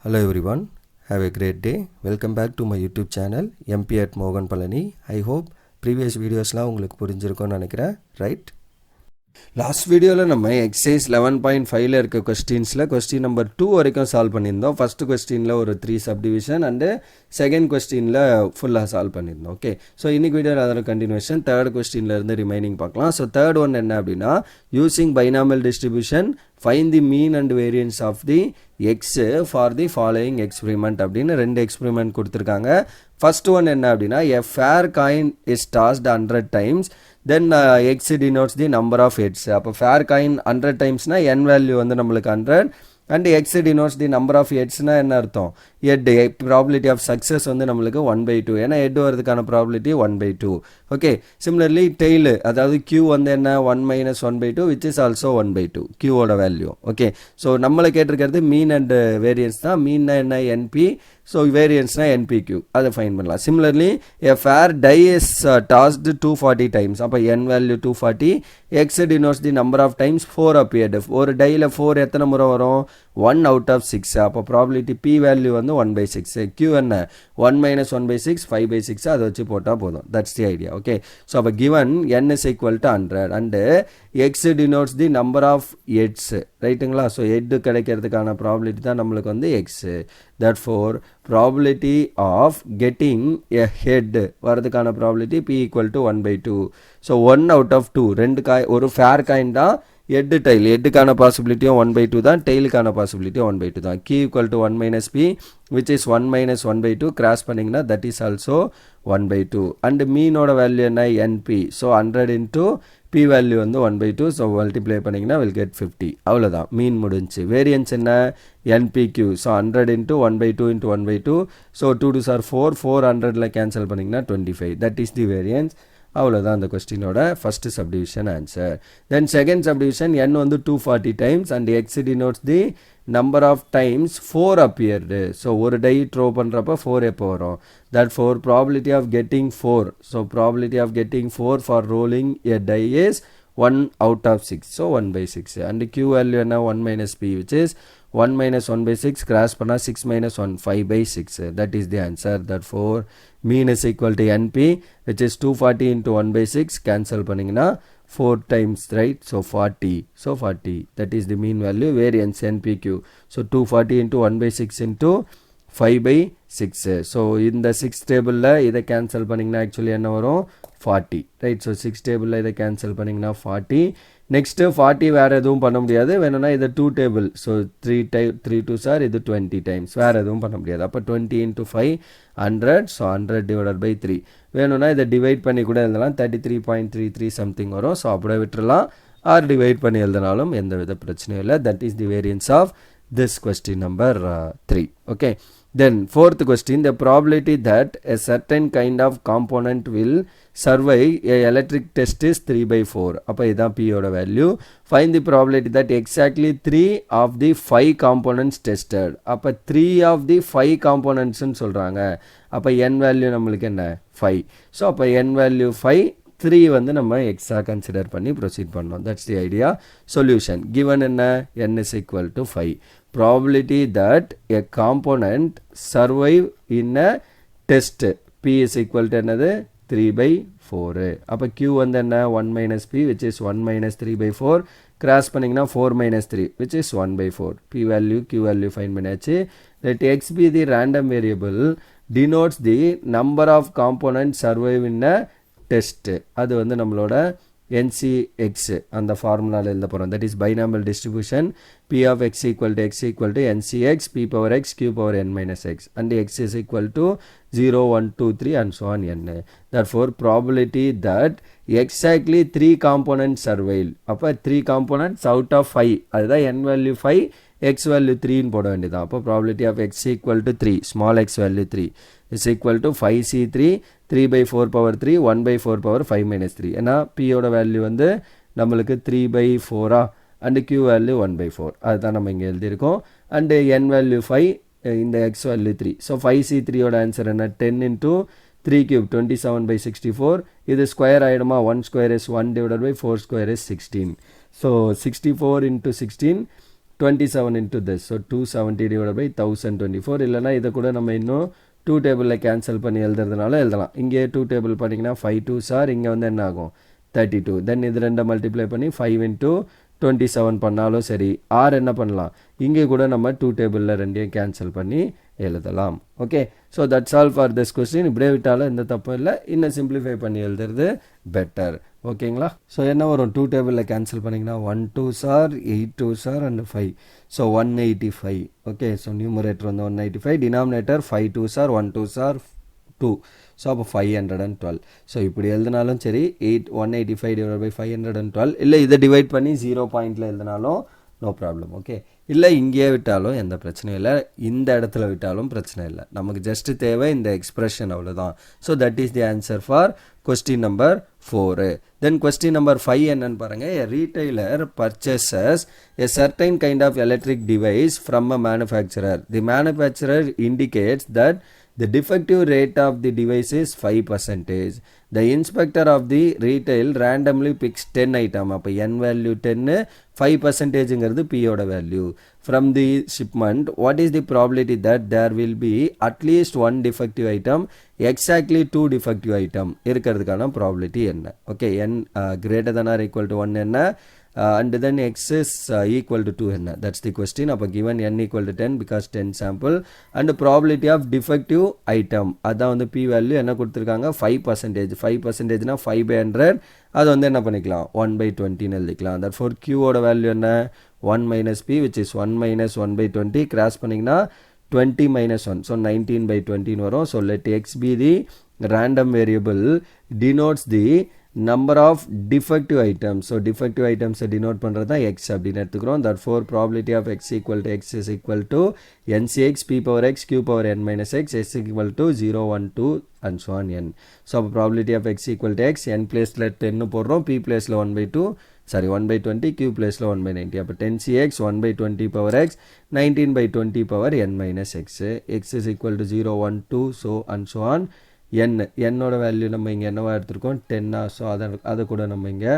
Hello everyone, have a great day. Welcome back to my YouTube channel MP at Mogan Palani. I hope previous videosலாம் உங்களுக்கு புரிஞ்சிருக்கும்னு நினைக்கிறேன், right? Last வீடியோவில் நம்ம exercise 11.5ல் இருக்க question number 2 வரைக்கும் solve பண்ணியிருந்தோம். First கொஸ்டினில் ஒரு 3 சப்டிவிஷன் அண்டு செகண்ட் கொஸ்டினில் ஃபுல்லாக சால்வ் பண்ணியிருந்தோம். ஓகே, ஸோ இன்றைக்கி வீடியோவில் அதோட கண்டினியூஷன் தேர்ட் கொஸ்டின்லேருந்து ரிமைனிங் பார்க்கலாம். ஸோ தேர்ட் ஒன் என்ன அப்படின்னா, using binomial distribution find the mean and variance of the X for the following experiment அப்படின்னு 2 எக்ஸ்பெரிமெண்ட் கொடுத்துருக்காங்க. ஃபர்ஸ்ட் ஒன் என்ன அப்படின்னா, a fair coin is tossed 100 times, then X denotes the number of heads. அப்போ fair coin 100 timesனா n value வந்து நம்மளுக்கு 100 and X denotes the number of ஹெட்ஸ்னா என்ன அர்த்தம், ஹெட். ப்ராபிலிட்டி ஆஃப் சக்ஸஸ் வந்து நம்மளுக்கு 1/2, ஏன்னா ஹெட் வரதுக்கான ப்ராபிலிட்டி 1/2. ஓகே, சிமிலர்லி டெய்லு, அதாவது கியூ வந்து என்ன 1 - 1/2 விச் இஸ் ஆல்சோ 1/2 கியூவோட வேல்யூ. ஓகே, ஸோ நம்மளை கேட்டிருக்கிறது மீன் அண்ட் வேரியன்ஸ் தான். மீன்னா என்ன என்பி, ஸோ வேரியன்ஸ்னா என்பிக்யூ, அதை ஃபைன் பண்ணலாம். Similarly a fair die is tossed 240 times, அப்போ n value 240, X denotes the number of times 4 appeared. ஒரு டையில் 4 எத்தனை முறை வரும், 1 out of 6. அப்போ ப்ராபிலிட்டி பி வேல்யூ வந்து 1/6. கியூ என்ன 1 - 1/6 5/6, அதை வச்சு போட்டால் போதும். That's the idea. Okay, so அப்போ given n is equal to 100 and X denotes the number of heads, ரைட்டுங்களா? ஸோ ஹெட் கிடைக்கிறதுக்கான ப்ராபிலிட்டி தான் நம்மளுக்கு வந்து X. therefore probability of getting a head வரதுக்கான probability p equal to 1/2. so 1 out of 2, ரெண்டு காய், ஒரு ஃபேர் காயின் தான், ஹெட்டு டைல், ஹெட்டுக்கான பாசிபிலிட்டியும் 1/2 தான், டெய்லுக்கான பாசிபிலிட்டியும் 1/2 தான். q equal to 1 - p which is 1 - 1/2, cross பண்ணிங்கன்னா that is also 1/2 அண்ட் மீனோட வேல்யூ என்ன np. So 100 into p value வந்து 1/2, ஸோ மல்டிப்ளை பண்ணிங்கன்னா will get 50. அவ்வளோதான், மீன் முடிஞ்சு. வேரியன்ஸ் என்ன npq, so 100 into 1/2 into 1/2, so 2 2s are 4, 400ல் கேன்சல் பண்ணிங்கன்னா 25. That is the variance. அவ்வளோதான் அந்த கொஸ்டினோட first subdivision answer. Then second subdivision, n வந்து 240 times and X denotes the number of times 4 appeared. So ஒரு டை ட்ரோ பண்ணுறப்ப 4 எப்போ வரும், therefore probability of getting 4, so probability of getting 4 for rolling a die is 1 out of 6, so 1/6 and q value என்ன 1 - p which is 1 - 1/6, cross பண்ணால் 6 - 1 5/6. that is the answer. therefore mean is equal to np which is 240 into 1/6, cancel பண்ணிங்கன்னா 4 times, right? so 40, so 40, that is the mean value. variance npq, so 240 into 1/6 into 5/6. so இந்த 6 டேபிளில் இதை cancel பண்ணிங்கன்னா actually என்ன வரும் 40, right? So 6 டேபிளில் இதை cancel பண்ணிங்கன்னா 40. நெக்ஸ்ட்டு 40 வேறு எதுவும் பண்ண முடியாது, வேணும்னா இதை 2 டேபிள், ஸோ 3 2s are இது 20 times, வேறு எதுவும் பண்ண முடியாது. அப்போ 20 into 5 100, ஸோ 100 divided by 3. வேணும்னா இதை டிவைட் பண்ணி கூட எழுதலாம், 33.33 சம்திங் வரும். ஸோ அப்படியே விட்டுறலாம், ஆர் டிவைட் பண்ணி எழுதினாலும் எந்த வித பிரச்சனையும் இல்லை. That is the variance of this question number 3. okay, then fourth question, the probability that a certain kind of component will survive a electric test is 3/4. அப்போ இதான் p ஓட value. find the probability that exactly 3 of the 5 components tested. அப்போ 3 of the 5 components சொல்கிறாங்க. அப்போ n value நம்மளுக்கு என்ன 5. So அப்போ n value 5, 3 வந்து நம்ம எக்ஸா கன்சிடர் பண்ணி ப்ரொசீட் பண்ணோம். That's the idea. Solution given என்ன n is equal to 5. probability that a component survive in a test, p is equal to என்னது 3/4. அப்போ q வந்து என்ன 1 - p which is 1 - 3/4, கிராஸ் பண்ணிங்கன்னா 4 - 3 which is 1/4. p value q value fine பண்ணியாச்சு. let x be the random variable denotes the number of components survive in a test. அது வந்து நம்மளோட NCX அந்த ஃபார்முலாவில் எழுத போகிறோம். That is binomial distribution p of x equal to NCX p power x q power n - x and x is equal to 0 1 2 3 and so on n. therefore probability that exactly 3 components survive, அப்போ 3 components out of 5, அதுதான் n value 5, x value 3 போட வேண்டியதான். அப்போ probability of x equal to 3, small x value 3 is equal to 5c3 3/4 power 3 1/4 power 5 - 3. ஏன்னா p ஓட value வந்து நம்மளுக்கு 3/4 and q value 1/4, அதுதான் நம்ம இங்கே எழுதியிருக்கோம். அண்டு n வேல்யூ 5, இந்த x வேல்யூ 3. ஸோ 5c3 ஓட ஆன்சர் என்ன 10 into 3 cube 27/64. இது square ஆகிடுமா, 1 square is 1 divided by 4 square is 16. So 64 into 16 27 into this. So 270 divided by 1024. இல்லைனா இதை கூட நம்ம இன்னும் 2 டேபிளில் கேன்சல் பண்ணி எழுதுறதுனால எழுதலாம். இங்கே 2 டேபிள் பண்ணிங்கன்னா 5 2s are இங்கே வந்து என்ன ஆகும் 32. தென் இது ரெண்டை மல்டிப்ளை பண்ணி 5 into 27 பண்ணாலும் சரி. ஆர் என்ன பண்ணலாம், இங்கே கூட நம்ம 2 டேபிளில் ரெண்டையும் கேன்சல் பண்ணி எழுதலாம். Okay, so that's all for this question. இப்படியே விட்டாலும் எந்த தப்பும் இல்லை, இன்னும் சிம்பிளிஃபை பண்ணி எழுதுறது பெட்டர். ஓகேங்களா? ஸோ என்ன வரும், 2 டேபிளில் கேன்சல் பண்ணிங்கன்னா 1 2s are 8 2s are and 5. So 185. Okay, so numerator வந்து 185, denominator 5 2s are 1 2s are 2. So அப்போ 512. ஸோ இப்படி எழுதினாலும் சரி 185 divided by 512, இல்லை இதை டிவைட் பண்ணி 0 பாயிண்டில் எழுதினாலும் நோ ப்ராப்ளம். ஓகே, இல்லை இங்கேயே விட்டாலும் எந்த பிரச்சனையும் இல்லை, இந்த இடத்துல விட்டாலும் பிரச்சனை இல்லை. நமக்கு ஜஸ்ட் தேவை இந்த எக்ஸ்பிரஷன், அவ்வளோதான். So that is the answer for question number 4. Then question number 5 என்னன்னு பாருங்கள். A retailer purchases a certain kind of electric device from a manufacturer. The manufacturer indicates that the defective rate of the device is 5%. The inspector of the retail randomly picks 10 item. அப்போ n value 10, 5%ங்கிறது p ஓட value. From the shipment, what is the probability that there will be at least one defective item, exactly 2 defective item இருக்கிறதுக்கான probability என்ன? Okay, n greater than or equal to 1 என்ன, and then x is equal to 2 என்ன? That's the question. அப்போ given n equal to 10 because 10 sample and probability of defective item, அதான் வந்து p value என்ன கொடுத்துருக்காங்க 5%. 5%னா 5/100, அது வந்து என்ன பண்ணிக்கலாம் 1/20 எழுதிக்கலாம். therefore q ஓட வேல்யூ என்ன 1 minus p, which is 1 minus 1/20. Cross பண்ணிங்கன்னா 20 minus 1, so 19/20 வரும். so let x be the random variable denotes the number of defective items. so defective items denote பண்றது தான் x அப்படின்னு எடுத்துக்கிறோம். therefore probability of x is equal to ncx p power x q power n minus x is equal to 0 1 2 and so on n. so probability of x equal to x, n placeல 10 போடுறோம், p placeல 1/2, sorry 1/20, q placeல 1/90. அப்போ 10cx 1/20 power x 19/20 power n minus x. x is equal to 0 1 2 so and so on. என்னோட value நம்ம இங்கே என்னவா எடுத்திருக்கோம் 10. So அதை கூட நம்ம இங்கே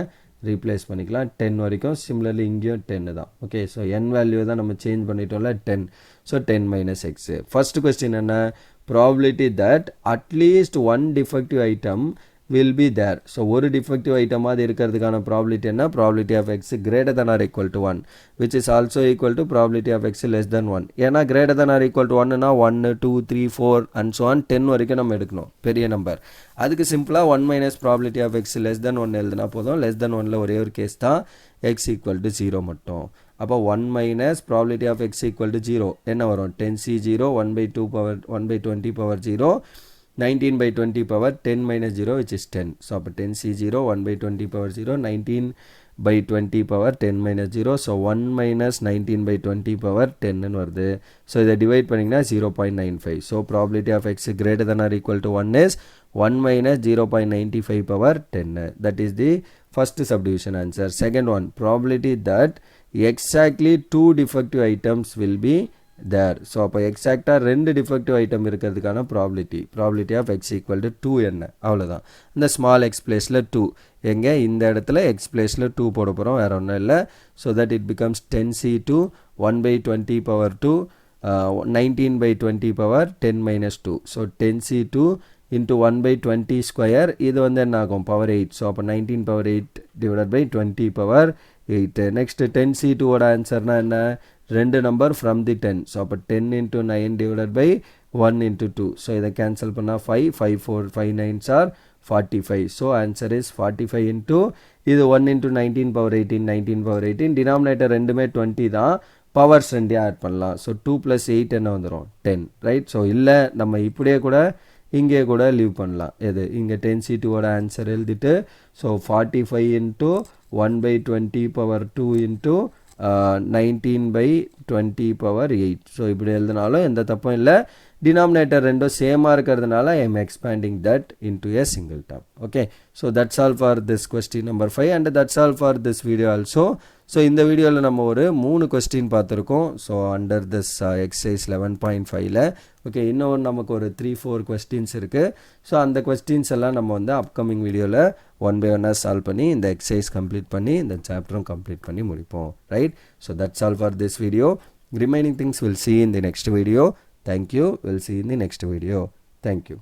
ரீப்ளேஸ் பண்ணிக்கலாம் 10 வரைக்கும். சிமிலர்லி இங்கேயும் 10 தான். ஓகே, ஸோ n வேல்யூ தான் நம்ம சேஞ்ச் பண்ணிட்டோம்ல 10. So 10 minus x. First question என்ன, probability that at least one defective item will be there. So ஒரு டிஃபெக்டிவ் ஐட்டமாக இருக்கிறதுக்கான ப்ராபபிலிட்டி என்ன, probability of X greater than or equal to 1, which is also equal to probability of x less than 1. ஏன்னா greater than or equal to 1னா 1 2 3 4 and so on 10 வரைக்கும் நம்ம எடுக்கணும் பெரிய number. அதுக்கு சிம்பிளாக 1 minus probability of x less than 1 எழுதுனா போதும். less than 1ல ஒரே ஒரு கேஸ் தான் x equal to 0 மட்டும். அப்போ 1 minus probability of x equal to 0 என்ன வரும் 10c0 1/2 power 1/20 power 0 19/20 power 10 minus 0 which is 10. so அப்போ 10c0 1/20 power 0 19/20 power 10 minus 0. so 1 minus 19/20 power 10 வருது. so இதை டிவைட் பண்ணிங்கன்னா 0.95. so probability of x greater than or equal to 1 is 1 minus 0.95 power 10. that is the first subdivision answer. second one, probability that exactly 2 defective items will be there. So அப்போ எக்ஸாக்டாக 2 defective item இருக்கிறதுக்கான probability of x equal to 2 என்ன, அவ்வளோதான். இந்த small X பிளேஸில் 2 எங்கே இந்த இடத்துல எக்ஸ் பிளேஸில் 2 போட போகிறோம், வேறு ஒன்றும் இல்லை. So that it becomes 10c2 1/20 power 2 19/20 power 10 minus 2. So 10c2 into 1/20 square, இது வந்து என்ன ஆகும் பவர் 8. ஸோ அப்போ 19 power 8 divided by 20 power 8. Next 10c2 ஓட ஆன்சர்னா என்ன, 2 நம்பர் ஃப்ரம் தி 10. ஸோ அப்போ 10 into 9 divided by 1 into 2. So இதை கேன்சல் பண்ணால் 5 5 4 5 9s are 45. So answer is 45 into இது 1 into 19 power 18 19 power 18. டினாமினேட்டர் ரெண்டுமே 20 தான், பவர்ஸ் ரெண்டே ஆட் பண்ணலாம். ஸோ 2 + 8 என்ன வந்துடும் 10, ரைட். ஸோ இல்லை நம்ம இப்படியே கூட இங்கே கூட லீவ் பண்ணலாம். எது இங்கே 10c2 ஓட ஆன்சர் எழுதிட்டு so 45 into 1/20 power 2 into 19/20 power 8. So இப்படி எழுதினாலும் எந்த தப்பும் இல்லை. டினாமினேட்டர் ரெண்டும் சேமாக இருக்கிறதுனால I am expanding that into a single term. Okay, so that's all for this question number 5 and that's all for this video also. So இந்த வீடியோவில் நம்ம ஒரு 3 கொஸ்டின் பார்த்துருக்கோம். ஸோ அண்டர் திஸ் எக்ஸசைஸ் 11.5ல ஓகே, இன்னும் நமக்கு ஒரு 3-4 கொஸ்டின்ஸ் இருக்குது. ஸோ அந்த கொஸ்டின்ஸ் எல்லாம் நம்ம வந்து அப்கமிங் வீடியோவில் 1 by 1 சால்வ் பண்ணி இந்த எக்ஸசைஸ் கம்ப்ளீட் பண்ணி இந்த சாப்டரும் கம்ப்ளீட் பண்ணி முடிப்போம், right. So that's all for this video. Remaining things we'll see in the next video. Thank you. We'll see in the next video. Thank you.